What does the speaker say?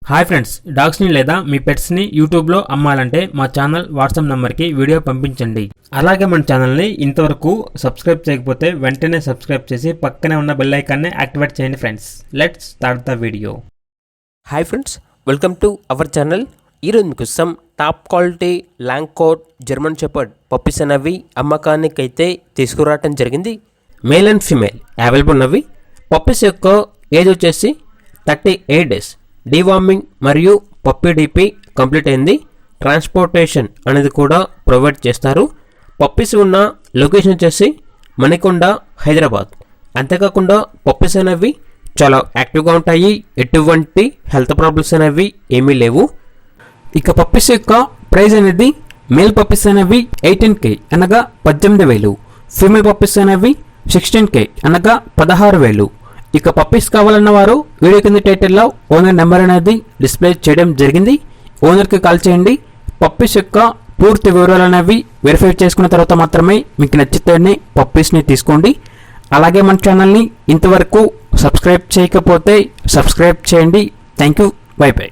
Hi friends, డాగ్స్ని లేదా మీ పెట్స్ని యూట్యూబ్లో అమ్మాలంటే మా ఛానల్ వాట్సాప్ నెంబర్కి వీడియో పంపించండి. అలాగే మన ఛానల్ని ఇంతవరకు సబ్స్క్రైబ్ చేయకపోతే వెంటనే సబ్స్క్రైబ్ చేసి పక్కనే ఉన్న బెల్ ఐకాన్ని యాక్టివేట్ చేయండి friends. Let's start the video. Hi friends, welcome to our channel. ఈరోజు మీకోసం top quality long coat German shepherd puppies అనేవి అమ్మకానికి అయితే తీసుకురావటం జరిగింది. మేల్ అండ్ ఫీమేల్ అవైలబుల్ ఉన్నవి. పప్పీస్ యొక్క ఏజ్ వచ్చేసి 38 డేస్. డీవార్మింగ్ మరియు పప్పీ డీపీ కంప్లీట్ అయింది. ట్రాన్స్పోర్టేషన్ అనేది కూడా ప్రొవైడ్ చేస్తారు. పప్పీస్ ఉన్న లొకేషన్ వచ్చేసి మణికొండ, హైదరాబాద్. అంతేకాకుండా పప్పీస్ అనేవి చాలా యాక్టివ్గా ఉంటాయి. ఎటువంటి హెల్త్ ప్రాబ్లమ్స్ అనేవి ఏమీ లేవు. ఇక పప్పీస్ యొక్క ప్రైస్ అనేది మేల్ పప్పీస్ అనేవి 18K అనగా 18,000. ఫీమేల్ పప్పీస్ అనేవి 16K అనగా 16,000. ఇక పప్పీస్ కావాలన్న వారు వీడియో కింద టైటిల్లో ఓనర్ నెంబర్ అనేది డిస్ప్లే చేయడం జరిగింది. ఓనర్కి కాల్ చేయండి. పప్పీస్ యొక్క పూర్తి వివరాలు అనేవి వెరిఫై చేసుకున్న తర్వాత మాత్రమే మీకు నచ్చితేనే పప్పీస్ని తీసుకోండి. అలాగే మన ఛానల్ని ఇంతవరకు సబ్స్క్రైబ్ చేయకపోతే సబ్స్క్రైబ్ చేయండి. Thank you. By by.